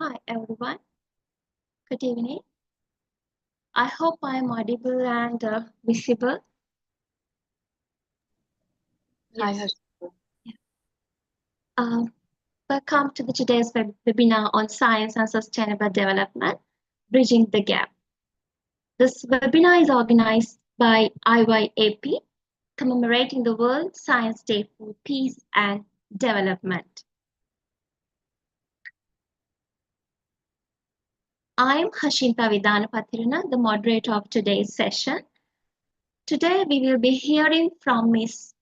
Hi everyone, good evening. I hope I am audible and visible. Hi, Yes. Hashintha. Um, Welcome to today's webinar on science and sustainable development, Bridging the Gap. This webinar is organized by IYAP, commemorating the World Science Day for Peace and Development. I am Hashintha Perera, the moderator of today's session. Today we will be hearing from Ms.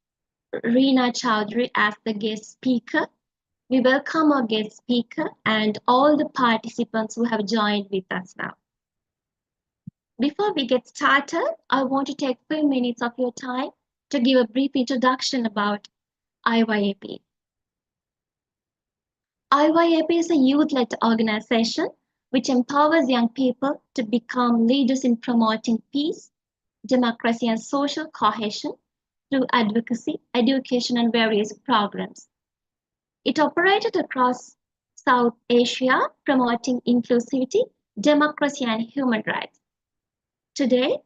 Reena Chowdhury as the guest speaker. We welcome our guest speaker and all the participants who have joined with us now. Before we get started, I want to take a few minutes of your time to give a brief introduction about IYAP. IYAP is a youth-led organization which empowers young people to become leaders in promoting peace, democracy, and social cohesion through advocacy, education, and various programs. It operated across South Asia, promoting inclusivity, democracy, and human rights. Today,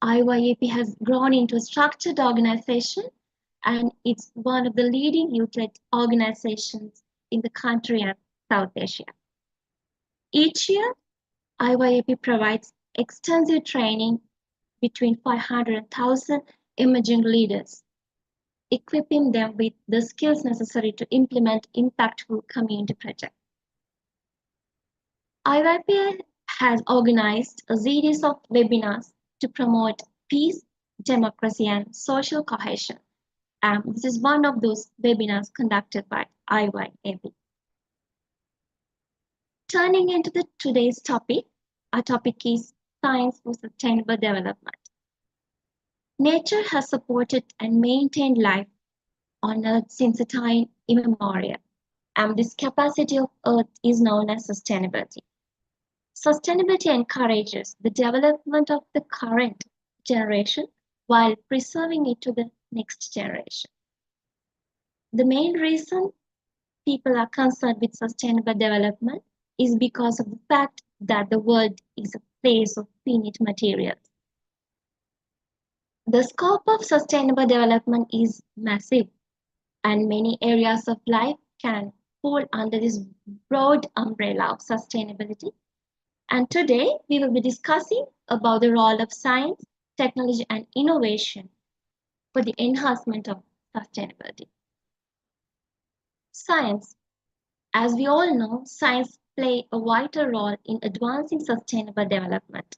IYAP has grown into a structured organization and it's one of the leading youth-led organizations in the country and South Asia. Each year, IYAP provides extensive training between 500 and 1,000 emerging leaders, equipping them with the skills necessary to implement impactful community projects. IYP has organized a series of webinars to promote peace, democracy, and social cohesion. This is one of those webinars conducted by IYAP. Turning into today's topic, our topic is Science for Sustainable Development. Nature has supported and maintained life on Earth since a time immemorial, and this capacity of Earth is known as sustainability. Sustainability encourages the development of the current generation while preserving it to the next generation. The main reason people are concerned with sustainable development is because of the fact that the world is a place of finite materials. The scope of sustainable development is massive, and many areas of life can fall under this broad umbrella of sustainability. And today we will be discussing about the role of science, technology, and innovation for the enhancement of sustainability. Science. As we all know, science plays a vital role in advancing sustainable development.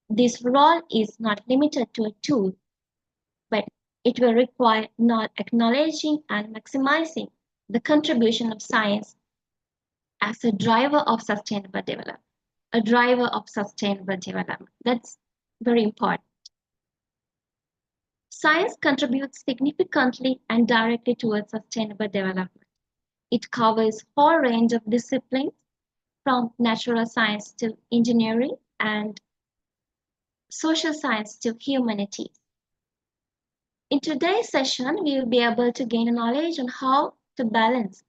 This role is not limited to a tool, but it will require not acknowledging and maximizing the contribution of science as a driver of sustainable development. A driver of sustainable development. That's very important. Science contributes significantly and directly towards sustainable development. It covers a whole range of disciplines from natural science to engineering and social science to humanities. In today's session, we will be able to gain knowledge on how to balance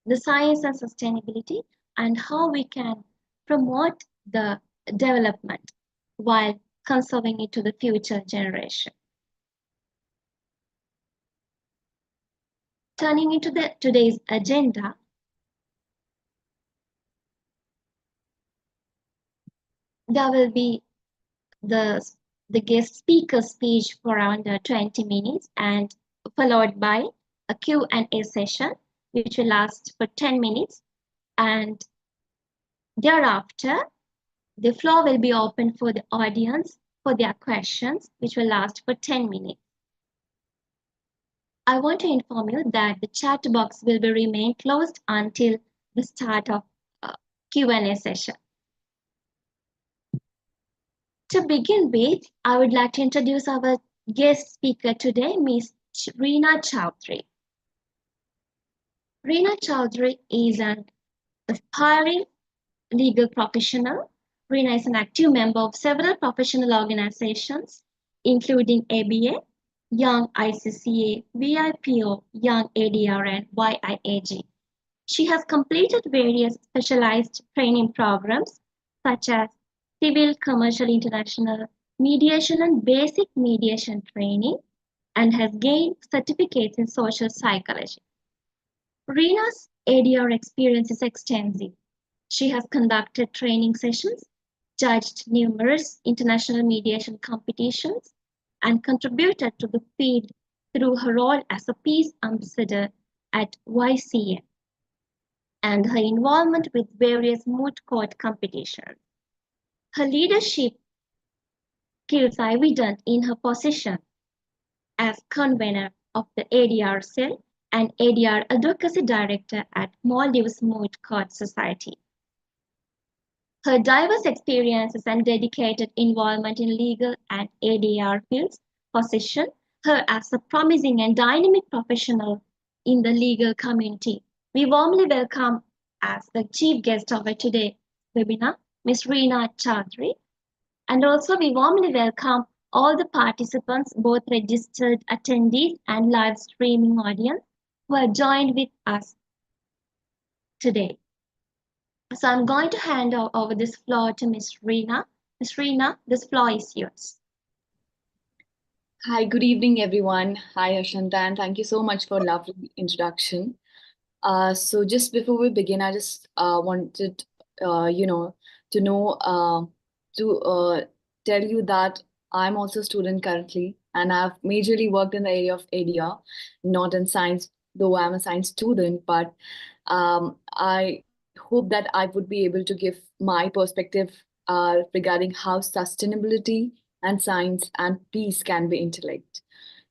the science and sustainability and how we can promote the development while conserving it to the future generation. Turning into today's agenda, there will be the guest speaker speech for around 20 minutes and followed by a Q&A session which will last for 10 minutes, and thereafter the floor will be open for the audience for their questions which will last for 10 minutes. I want to inform you that the chat box will be remain closed until the start of Q&A session. To begin with, I would like to introduce our guest speaker today, Ms. Reena Chowdhury. Reena Chowdhury is an aspiring legal professional. Reena is an active member of several professional organizations, including ABA, Young ICCA, VIPO, Young ADR, and YIAG. She has completed various specialized training programs such as Civil Commercial International Mediation and Basic Mediation Training and has gained certificates in social psychology. Reena's ADR experience is extensive. She has conducted training sessions, judged numerous international mediation competitions, and contributed to the field through her role as a peace ambassador at YCA and her involvement with various moot court competitions. Her leadership skills are evident in her position as convener of the ADR cell and ADR advocacy director at Maldives Moot Court Society. Her diverse experiences and dedicated involvement in legal and ADR fields position her as a promising and dynamic professional in the legal community. We warmly welcome as the chief guest of our today's webinar, Ms. Reena Chowdhury, and also we warmly welcome all the participants, both registered attendees and live streaming audience who have joined with us today. So I'm going to hand over this floor to Ms. Reena. Ms. Reena, this floor is yours. Hi, good evening, everyone. Hi, Hashintha, and thank you so much for a lovely introduction. So just before we begin, I just wanted, to know, to tell you that I'm also a student currently, and I've majorly worked in the area of ADR, not in science, though I'm a science student, but I hope that I would be able to give my perspective regarding how sustainability and science and peace can be interlinked.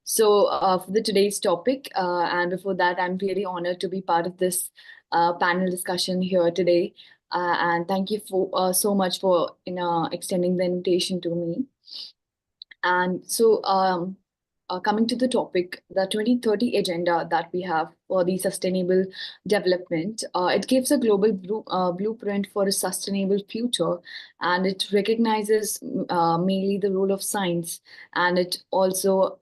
So, for the today's topic, and before that, I'm really honored to be part of this panel discussion here today. And thank you for so much for extending the invitation to me. And so, coming to the topic, the 2030 agenda that we have for the sustainable development, it gives a global blueprint for a sustainable future, and it recognizes mainly the role of science, and it also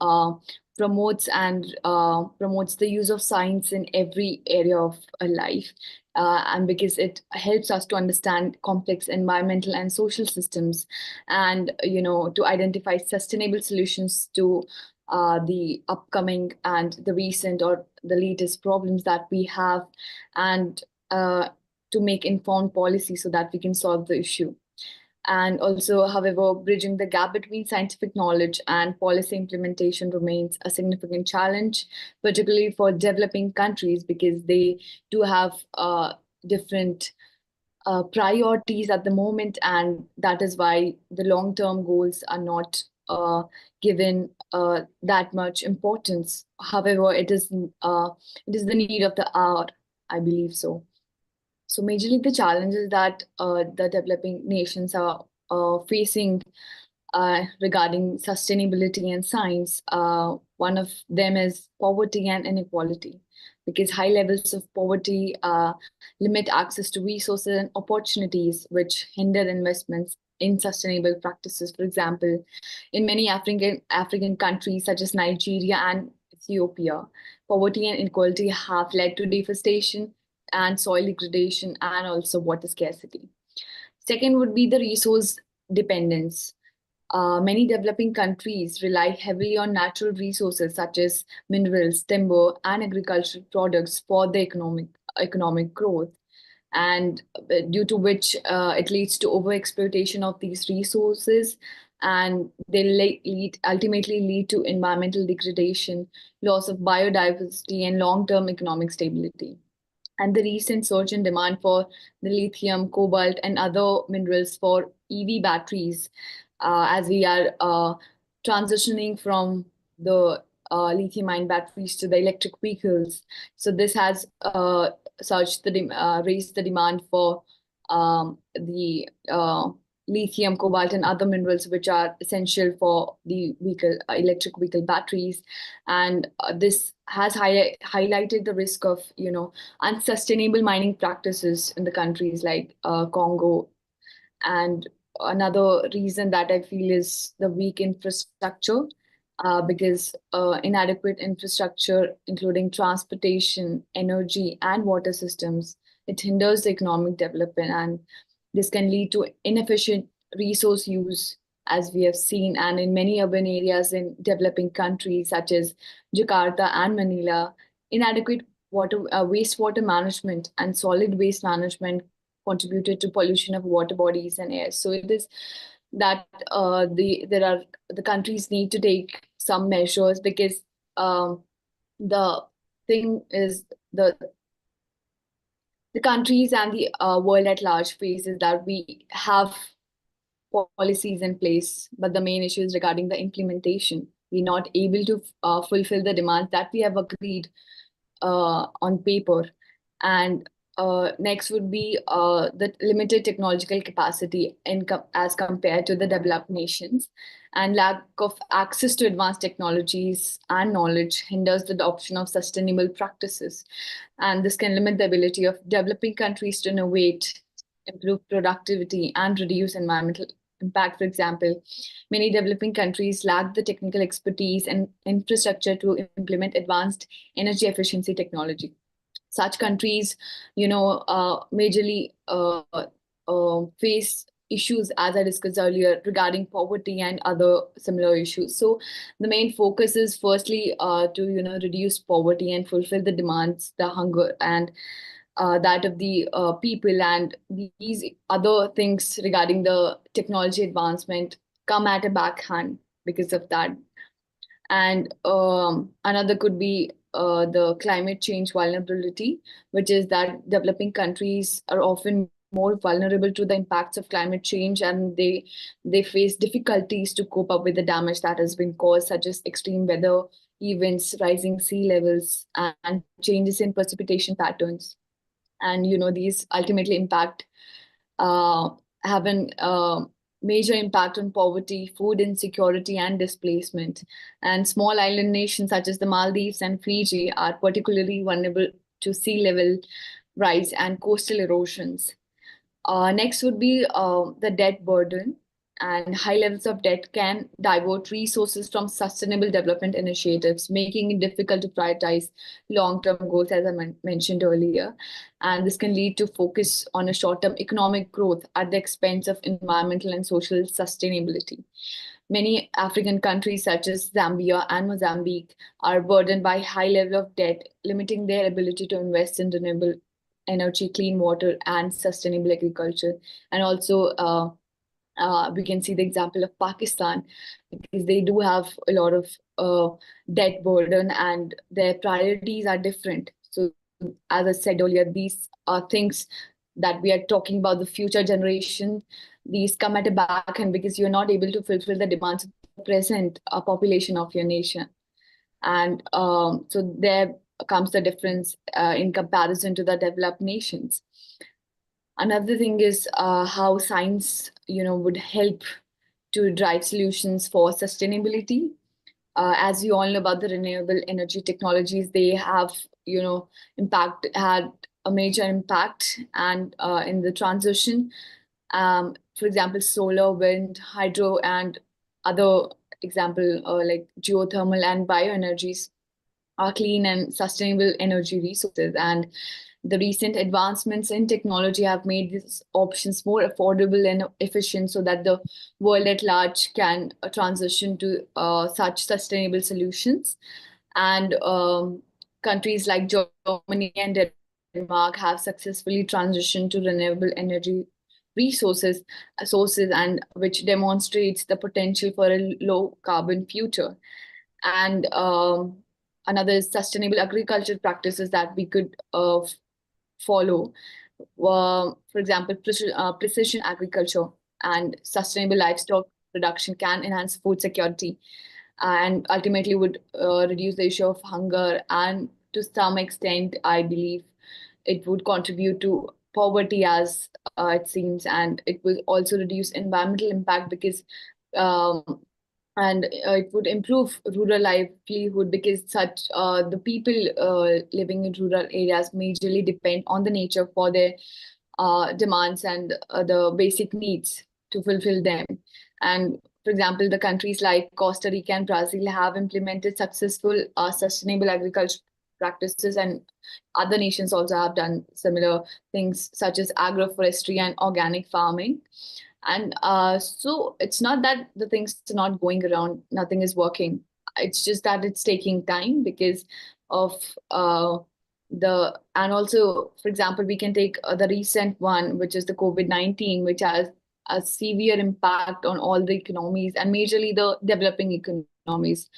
promotes the use of science in every area of life. And because it helps us to understand complex environmental and social systems, and to identify sustainable solutions to the upcoming and the recent or the latest problems that we have, and to make informed policy so that we can solve the issue. And also, however, bridging the gap between scientific knowledge and policy implementation remains a significant challenge, particularly for developing countries, because they do have different priorities at the moment, and that is why the long-term goals are not given that much importance. However, it is the need of the hour, I believe so. So majorly the challenges that the developing nations are facing regarding sustainability and science, one of them is poverty and inequality, because high levels of poverty limit access to resources and opportunities, which hinder investments in sustainable practices. For example, in many African countries such as Nigeria and Ethiopia, poverty and inequality have led to deforestation and soil degradation and also water scarcity. Second would be the resource dependence. Many developing countries rely heavily on natural resources such as minerals, timber, and agricultural products for their economic growth, and due to which it leads to overexploitation of these resources, and they ultimately lead to environmental degradation, loss of biodiversity, and long-term economic stability. And the recent surge in demand for the lithium, cobalt, and other minerals for EV batteries, as we are transitioning from the lithium-ion batteries to the electric vehicles. So this has raised the demand for the lithium, cobalt, and other minerals which are essential for the electric vehicle batteries. And this has highlighted the risk of unsustainable mining practices in the countries like Congo. And another reason that I feel is the weak infrastructure. because inadequate infrastructure, including transportation, energy, and water systems, it hinders the economic development, and this can lead to inefficient resource use, as we have seen. And in many urban areas in developing countries such as Jakarta and Manila, inadequate wastewater management and solid waste management contributed to pollution of water bodies and air. So it is that the countries need to take some measures, because the thing is the countries and the world at large faces that we have policies in place, but the main issue is regarding the implementation. We're not able to fulfill the demands that we have agreed on paper. And next would be the limited technological capacity as compared to the developed nations, and lack of access to advanced technologies and knowledge hinders the adoption of sustainable practices. And this can limit the ability of developing countries to innovate, improve productivity, and reduce environmental impact. For example, many developing countries lack the technical expertise and infrastructure to implement advanced energy efficiency technology. Such countries, majorly face issues, as I discussed earlier, regarding poverty and other similar issues. So the main focus is firstly to reduce poverty and fulfill the demands, the hunger, and that of the people, and these other things regarding the technology advancement come at a backhand because of that. And another could be the climate change vulnerability, which is that developing countries are often more vulnerable to the impacts of climate change, and they face difficulties to cope up with the damage that has been caused, such as extreme weather events, rising sea levels, and changes in precipitation patterns. And these ultimately impact uh, have an major impact on poverty, food insecurity, and displacement. And small island nations such as the Maldives and Fiji are particularly vulnerable to sea level rise and coastal erosions. Next would be the debt burden. And high levels of debt can divert resources from sustainable development initiatives, making it difficult to prioritize long-term goals, as I mentioned earlier. And this can lead to focus on a short-term economic growth at the expense of environmental and social sustainability. Many African countries, such as Zambia and Mozambique, are burdened by high level of debt, limiting their ability to invest in renewable energy, clean water, and sustainable agriculture. And also, we can see the example of Pakistan, because they do have a lot of debt burden and their priorities are different. So, as I said earlier, these are things that we are talking about the future generation. These come at a back end because you're not able to fulfill the demands of the present population of your nation. And so there comes the difference in comparison to the developed nations. Another thing is how science, would help to drive solutions for sustainability. As you all know about the renewable energy technologies, they have, had a major impact and in the transition. For example, solar, wind, hydro, and other example like geothermal and bioenergies are clean and sustainable energy resources. And the recent advancements in technology have made these options more affordable and efficient, so that the world at large can transition to such sustainable solutions. And countries like Germany and Denmark have successfully transitioned to renewable energy resources sources, and which demonstrates the potential for a low carbon future. And another is sustainable agricultural practices that we could follow. For example, precision agriculture and sustainable livestock production can enhance food security and ultimately would reduce the issue of hunger. And to some extent, I believe it would contribute to poverty, as it seems, and it will also reduce environmental impact, because um, and it would improve rural livelihood, because such the people living in rural areas majorly depend on the nature for their demands and the basic needs to fulfill them. And For example, the countries like Costa Rica and Brazil have implemented successful sustainable agriculture practices, and other nations also have done similar things, such as agroforestry and organic farming. And so it's not that the things are not going around, nothing is working. It's just that it's taking time because of and also, for example, we can take the recent one, which is the COVID-19, which has a severe impact on all the economies and majorly the developing economies.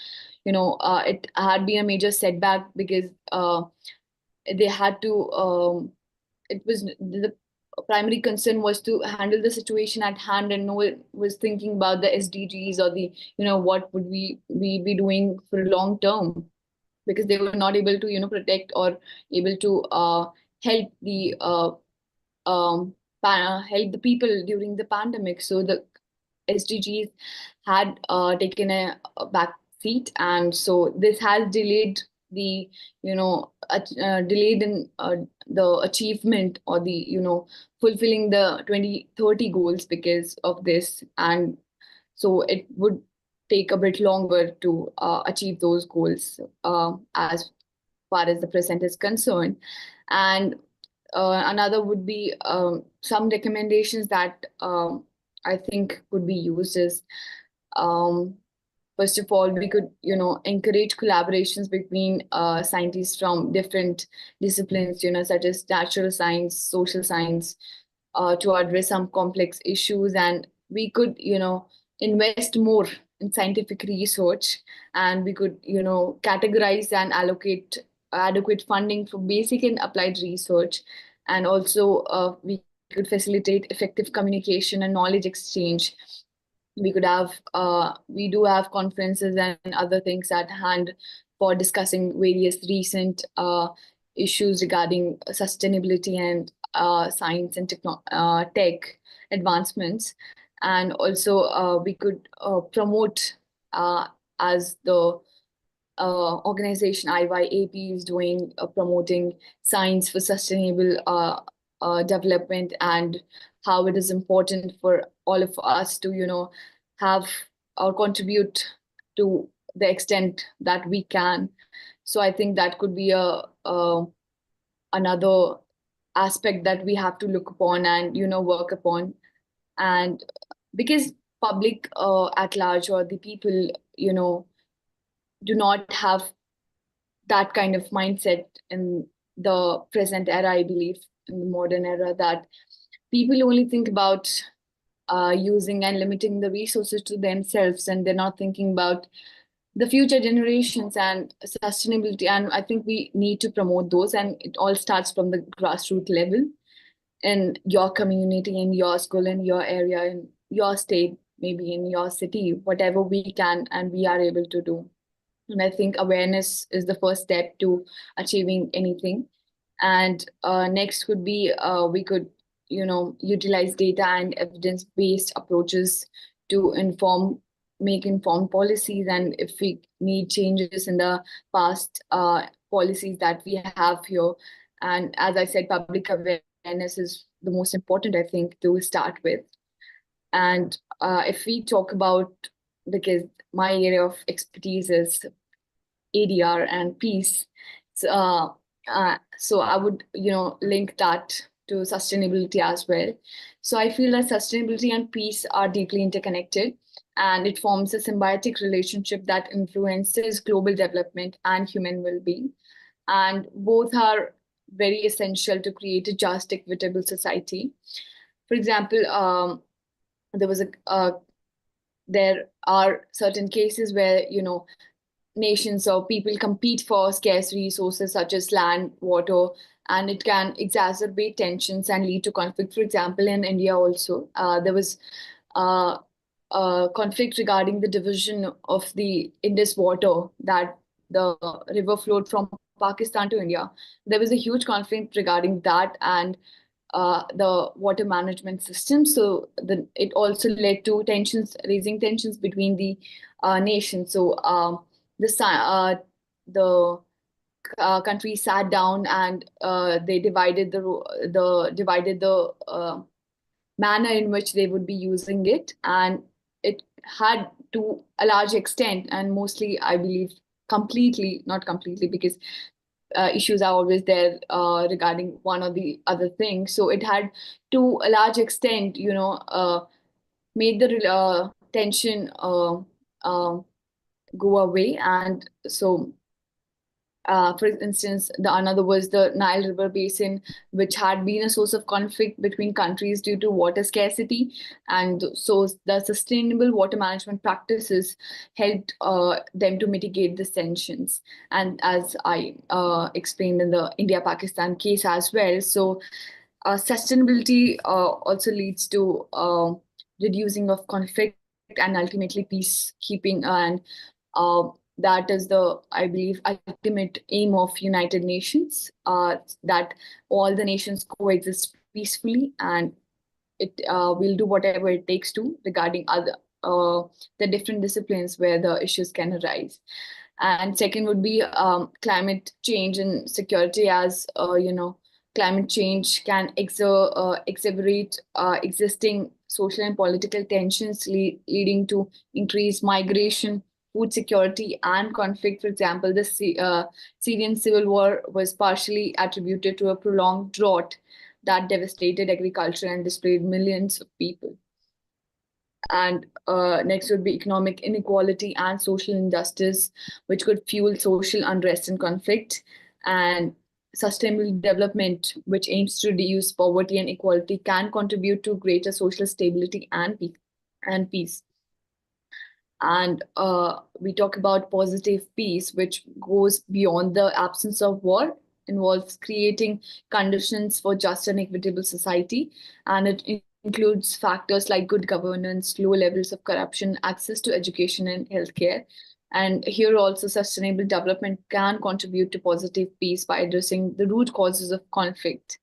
It had been a major setback because they had to it was the primary concern was to handle the situation at hand, and no one was thinking about the SDGs or the what would we be doing for long term, because they were not able to protect or able to help the help the people during the pandemic. So the SDGs had taken a back seat, and so this has delayed the delayed in the achievement or the fulfilling the 2030 goals because of this, and so it would take a bit longer to achieve those goals as far as the present is concerned. And another would be some recommendations that I think could be used is, um, first of all, we could encourage collaborations between scientists from different disciplines, such as natural science, social science, to address some complex issues. And we could invest more in scientific research, and we could categorize and allocate adequate funding for basic and applied research. And also we could facilitate effective communication and knowledge exchange. We do have conferences and other things at hand for discussing various recent issues regarding sustainability and science and tech advancements. And also we could promote, as the organization IYAP is doing, promoting science for sustainable development, and how it is important for all of us to, have or contribute to the extent that we can. So I think that could be a another aspect that we have to look upon and work upon. And because public at large, or the people, do not have that kind of mindset in the present era, I believe, in the modern era, that people only think about using and limiting the resources to themselves, and they're not thinking about the future generations and sustainability. And I think we need to promote those, and it all starts from the grassroots level in your community, in your school, in your area, in your state, maybe in your city, whatever we can and we are able to do. And I think awareness is the first step to achieving anything. And next would be, we could, utilize data and evidence-based approaches to make informed policies. And if we need changes in the past policies that we have here, and as I said, public awareness is the most important, I think, to start with. And if we talk about, because my area of expertise is ADR and peace. So I would, link that to sustainability as well. So I feel that sustainability and peace are deeply interconnected, and it forms a symbiotic relationship that influences global development and human well-being. And both are very essential to create a just, equitable society. For example, there was a there are certain cases where nations or people compete for scarce resources such as land, water, and it can exacerbate tensions and lead to conflict. For example, in India also, there was uh, a conflict regarding the division of the Indus water, that the river flowed from Pakistan to India. There was a huge conflict regarding that and the water management system. So it also led to raising tensions between the nations. So the country sat down, and they divided the manner in which they would be using it, and it had to a large extent, and mostly I believe completely, not completely, because issues are always there regarding one or the other thing. So it had to a large extent, made the tension go away. And so for instance, the another was the Nile River Basin, which had been a source of conflict between countries due to water scarcity. And so the sustainable water management practices helped them to mitigate the tensions. And as I explained in the India-Pakistan case as well, so sustainability also leads to reducing of conflict and ultimately peacekeeping. And uh, that is the, I believe, ultimate aim of United Nations, that all the nations coexist peacefully, and it will do whatever it takes to regarding other the different disciplines where the issues can arise. And second would be climate change and security, as climate change can exacerbate existing social and political tensions, leading to increased migration, food security, and conflict. For example, the Syrian civil war was partially attributed to a prolonged drought that devastated agriculture and displaced millions of people. And next would be economic inequality and social injustice, which could fuel social unrest and conflict. And sustainable development, which aims to reduce poverty and equality, can contribute to greater social stability and peace. And we talk about positive peace, which goes beyond the absence of war, involves creating conditions for just and equitable society. And it includes factors like good governance, low levels of corruption, access to education and healthcare. And here also, sustainable development can contribute to positive peace by addressing the root causes of conflict.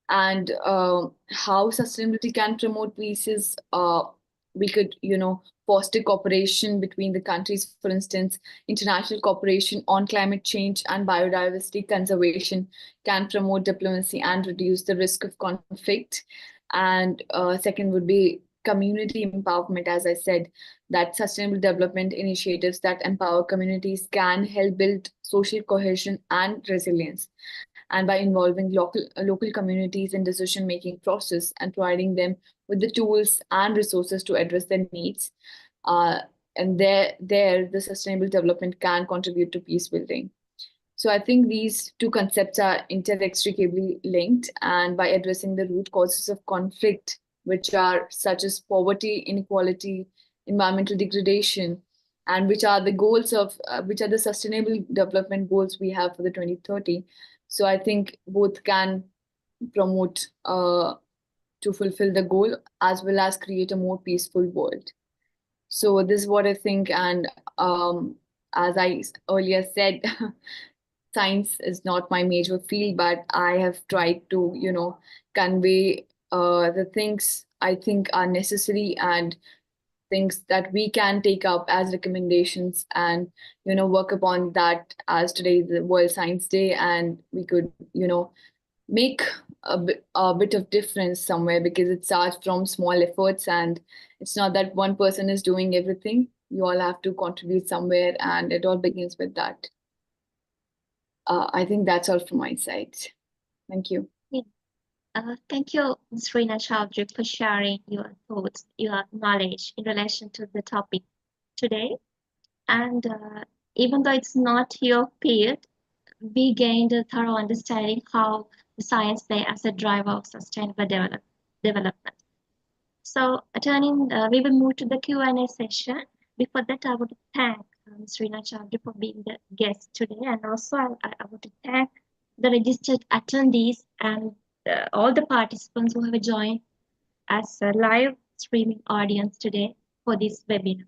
And how sustainability can promote peace is, we could foster cooperation between the countries. For instance, international cooperation on climate change and biodiversity conservation can promote diplomacy and reduce the risk of conflict. And second would be community empowerment. As I said, that sustainable development initiatives that empower communities can help build social cohesion and resilience. And by involving local communities in decision making process and providing them with the tools and resources to address their needs, uh, and there the sustainable development can contribute to peace building. So I think these two concepts are inextricably linked, and by addressing the root causes of conflict, which are such as poverty, inequality, environmental degradation, and which are the sustainable development goals we have for the 2030. So I think both can promote to fulfill the goal as well as create a more peaceful world. So this is what I think, and as I earlier said, science is not my major field, but I have tried to, convey the things I think are necessary and things that we can take up as recommendations, and work upon that, as today is the World Science Day, and we could make a bit of difference somewhere, because it starts from small efforts, and it's not that one person is doing everything. You all have to contribute somewhere, and it all begins with that. I think that's all from my side. Thank you. Yeah. Thank you, Ms. Reena Chowdhury, for sharing your thoughts, your knowledge in relation to the topic today. And even though it's not your field, we gained a thorough understanding how the science play as a driver of sustainable development. So, we will move to the Q&A session. Before that, I would thank Ms. Reena Chowdhury for being the guest today, and also I would thank the registered attendees and all the participants who have joined as a live streaming audience today for this webinar.